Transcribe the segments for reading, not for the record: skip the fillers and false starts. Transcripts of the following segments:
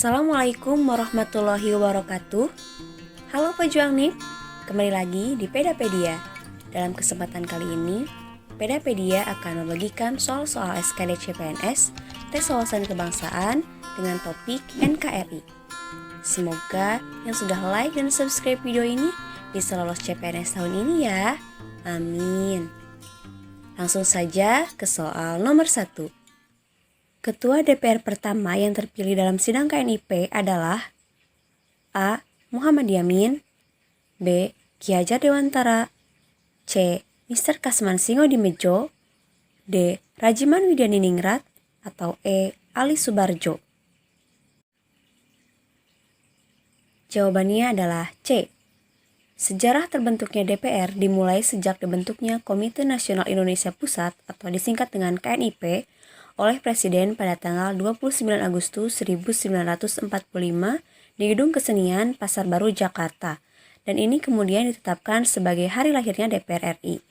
Assalamualaikum warahmatullahi wabarakatuh. Halo pejuang NIP, kembali lagi di Pedapedia. Dalam kesempatan kali ini, Pedapedia akan membagikan soal-soal SKD CPNS tes wawasan kebangsaan dengan topik NKRI. Semoga yang sudah like dan subscribe video ini bisa lolos CPNS tahun ini ya. Amin. Langsung saja ke soal nomor 1. Ketua DPR pertama yang terpilih dalam sidang KNIP adalah A. Muhammad Yamin, B. Ki Hajar Dewantara, C. Mr. Kasman Singodimedjo, D. Rajiman Widyaningrat, atau E. Ali Subarjo. Jawabannya adalah C. Sejarah terbentuknya DPR dimulai sejak dibentuknya Komite Nasional Indonesia Pusat atau disingkat dengan KNIP oleh Presiden pada tanggal 29 Agustus 1945 di Gedung Kesenian Pasar Baru, Jakarta. Dan ini kemudian ditetapkan sebagai hari lahirnya DPR RI.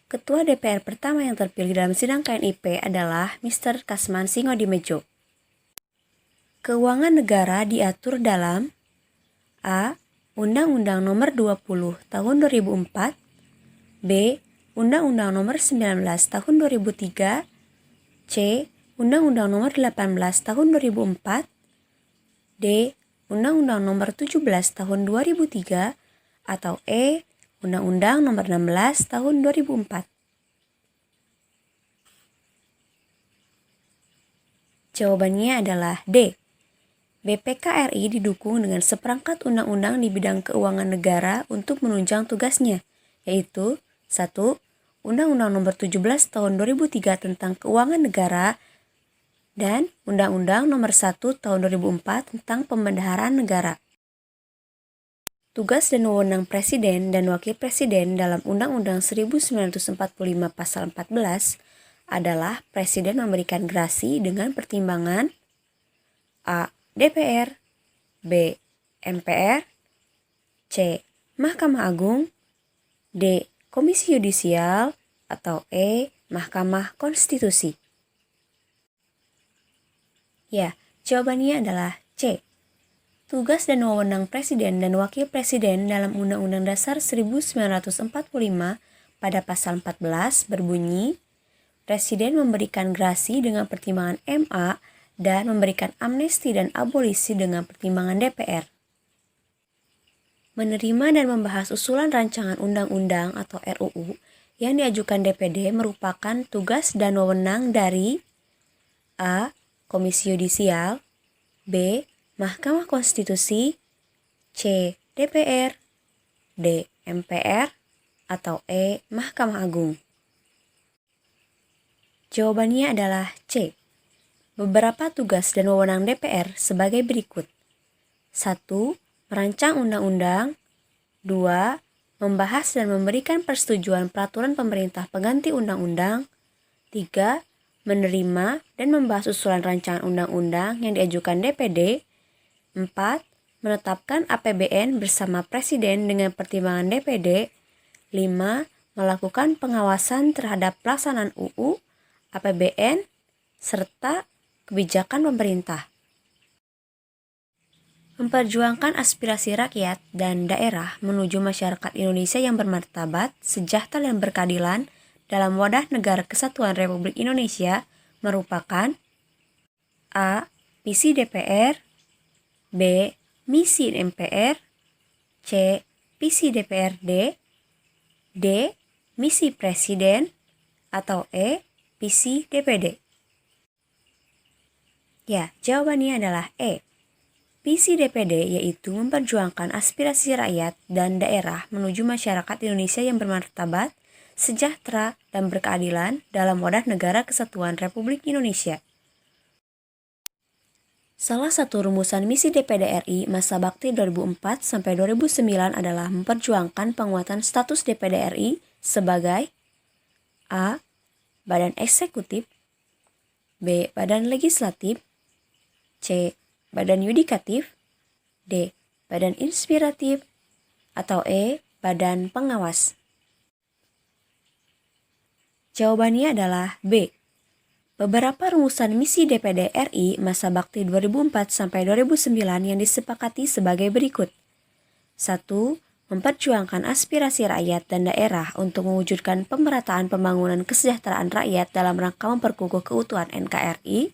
Ketua DPR pertama yang terpilih dalam sidang KNIP adalah Mr. Kasman Singodimedjo. Keuangan negara diatur dalam A. Undang-Undang Nomor 20 Tahun 2004, B. Undang-Undang Nomor 19 Tahun 2003, C. Undang-Undang Nomor 18 Tahun 2004, D. Undang-Undang Nomor 17 Tahun 2003, atau E. Undang-Undang Nomor 16 Tahun 2004. Jawabannya adalah D. BPK RI didukung dengan seperangkat undang-undang di bidang keuangan negara untuk menunjang tugasnya, yaitu 1. Undang-Undang Nomor 17 Tahun 2003 tentang Keuangan Negara dan Undang-Undang Nomor 1 Tahun 2004 tentang Pembendaharaan Negara. Tugas dan wewenang Presiden dan Wakil Presiden dalam Undang-Undang 1945 Pasal 14 adalah Presiden memberikan grasi dengan pertimbangan A. DPR, B. MPR, C. Mahkamah Agung, D. Komisi Yudisial, atau E. Mahkamah Konstitusi. Ya, jawabannya adalah C. Tugas dan wewenang Presiden dan Wakil Presiden dalam Undang-Undang Dasar 1945 pada pasal 14 berbunyi, Presiden memberikan grasi dengan pertimbangan MA dan memberikan amnesti dan abolisi dengan pertimbangan DPR. Menerima dan membahas usulan rancangan undang-undang atau RUU yang diajukan DPD merupakan tugas dan wewenang dari A. Komisi Yudisial, B. Mahkamah Konstitusi, C. DPR, D. MPR, atau E. Mahkamah Agung. Jawabannya adalah C. Beberapa tugas dan wewenang DPR sebagai berikut. 1. Merancang undang-undang. 2. Membahas dan memberikan persetujuan peraturan pemerintah pengganti undang-undang. 3. Menerima dan membahas usulan rancangan undang-undang yang diajukan DPD. 4. Menetapkan APBN bersama Presiden dengan pertimbangan DPD. 5. Melakukan pengawasan terhadap pelaksanaan UU, APBN, serta kebijakan pemerintah. Memperjuangkan aspirasi rakyat dan daerah menuju masyarakat Indonesia yang bermartabat, sejahtera dan berkeadilan dalam wadah negara kesatuan Republik Indonesia merupakan A. Misi DPR, B. Misi MPR, C. Visi DPRD, D. Misi Presiden, atau E. Visi DPD. Ya, jawabannya adalah E. Visi DPD yaitu memperjuangkan aspirasi rakyat dan daerah menuju masyarakat Indonesia yang bermartabat, sejahtera, dan berkeadilan dalam wadah negara kesatuan Republik Indonesia. Salah satu rumusan misi DPD RI masa bakti 2004 sampai 2009 adalah memperjuangkan penguatan status DPD RI sebagai A. Badan Eksekutif, B. Badan Legislatif, C. Badan Yudikatif, D. Badan Inspiratif, atau E. Badan Pengawas. Jawabannya adalah B. Beberapa rumusan misi DPD RI masa bakti 2004-2009 yang disepakati sebagai berikut. 1. Memperjuangkan aspirasi rakyat dan daerah untuk mewujudkan pemerataan pembangunan kesejahteraan rakyat dalam rangka memperkukuh keutuhan NKRI.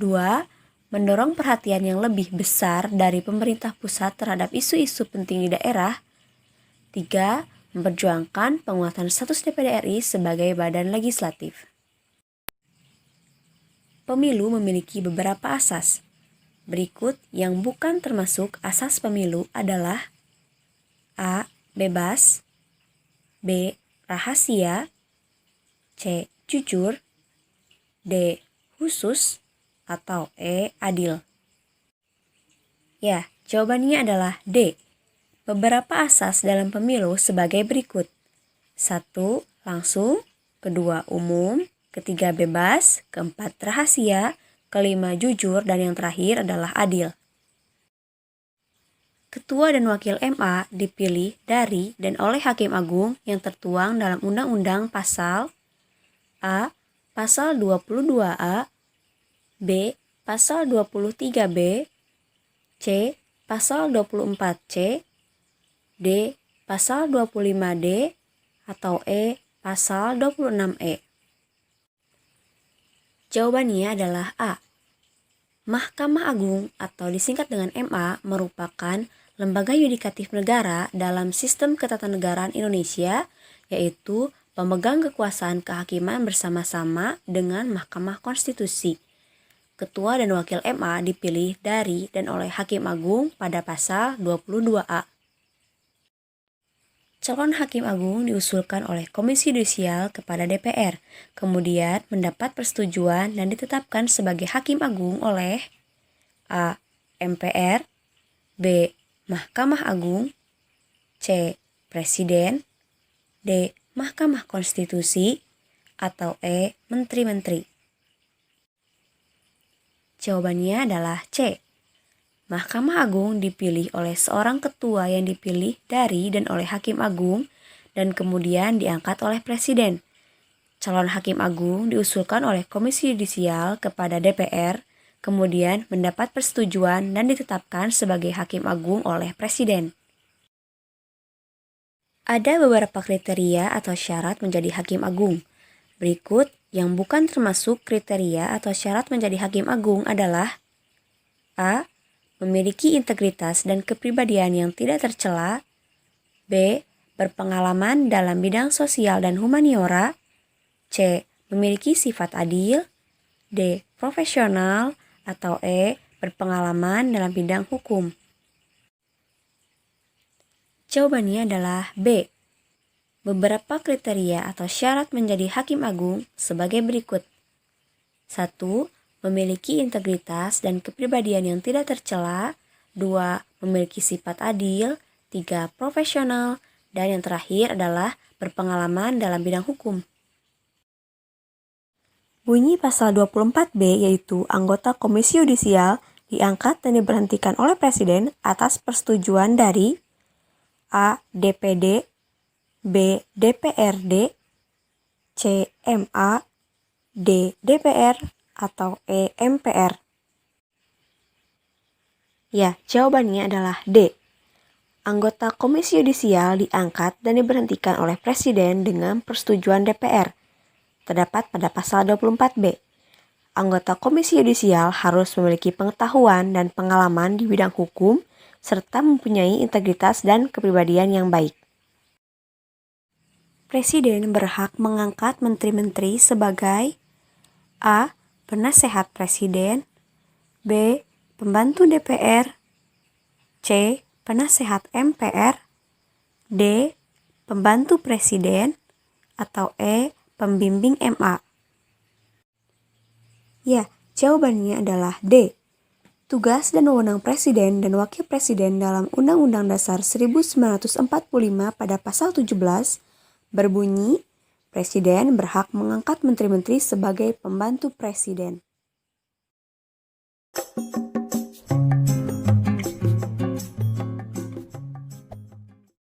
2. Mendorong perhatian yang lebih besar dari pemerintah pusat terhadap isu-isu penting di daerah. 3. Memperjuangkan penguatan status DPD RI sebagai badan legislatif. Pemilu memiliki beberapa asas. Berikut yang bukan termasuk asas pemilu adalah A. Bebas, B. Rahasia, C. Jujur, D. Khusus, atau E. Adil. Ya, jawabannya adalah D. Beberapa asas dalam pemilu sebagai berikut. 1. Langsung, 2. Umum, 3. Bebas, 4. Rahasia, 5. Jujur, dan yang terakhir adalah adil. Ketua dan Wakil MA dipilih dari dan oleh Hakim Agung yang tertuang dalam Undang-Undang Pasal A. Pasal 22A, B. Pasal 23B, C. Pasal 24C, D. Pasal 25D, atau E. Pasal 26E. Jawabannya adalah A. Mahkamah Agung atau disingkat dengan MA merupakan lembaga yudikatif negara dalam sistem ketatanegaraan Indonesia, yaitu pemegang kekuasaan kehakiman bersama-sama dengan Mahkamah Konstitusi. Ketua dan Wakil MA dipilih dari dan oleh Hakim Agung pada pasal 22A. Calon Hakim Agung diusulkan oleh Komisi Yudisial kepada DPR, kemudian mendapat persetujuan dan ditetapkan sebagai Hakim Agung oleh A. MPR, B. Mahkamah Agung, C. Presiden, D. Mahkamah Konstitusi, atau E. Menteri-Menteri. Jawabannya adalah C. Mahkamah Agung dipilih oleh seorang ketua yang dipilih dari dan oleh Hakim Agung dan kemudian diangkat oleh Presiden. Calon Hakim Agung diusulkan oleh Komisi Yudisial kepada DPR, kemudian mendapat persetujuan dan ditetapkan sebagai Hakim Agung oleh Presiden. Ada beberapa kriteria atau syarat menjadi Hakim Agung. Berikut yang bukan termasuk kriteria atau syarat menjadi Hakim Agung adalah A. Memiliki integritas dan kepribadian yang tidak tercela, B. Berpengalaman dalam bidang sosial dan humaniora, C. Memiliki sifat adil, D. Profesional, atau E. Berpengalaman dalam bidang hukum. Jawabannya adalah B. Beberapa kriteria atau syarat menjadi Hakim Agung sebagai berikut. 1. Memiliki integritas dan kepribadian yang tidak tercela, 2. Memiliki sifat adil, 3. Profesional, dan yang terakhir adalah berpengalaman dalam bidang hukum. Bunyi pasal 24B yaitu anggota Komisi Yudisial diangkat dan diberhentikan oleh Presiden atas persetujuan dari A. DPD, B. DPRD, C. MA, D. DPR, atau E. MPR. Ya, jawabannya adalah D. Anggota Komisi Yudisial diangkat dan diberhentikan oleh Presiden dengan persetujuan DPR. Terdapat pada pasal 24B. Anggota Komisi Yudisial harus memiliki pengetahuan dan pengalaman di bidang hukum serta mempunyai integritas dan kepribadian yang baik. Presiden berhak mengangkat menteri-menteri sebagai A. Penasehat Presiden, B. Pembantu DPR, C. Penasehat MPR, D. Pembantu Presiden, atau E. Pembimbing MA. Ya, jawabannya adalah D. Tugas dan wewenang Presiden dan Wakil Presiden dalam Undang-Undang Dasar 1945 pada pasal 17 berbunyi, Presiden berhak mengangkat menteri-menteri sebagai pembantu Presiden.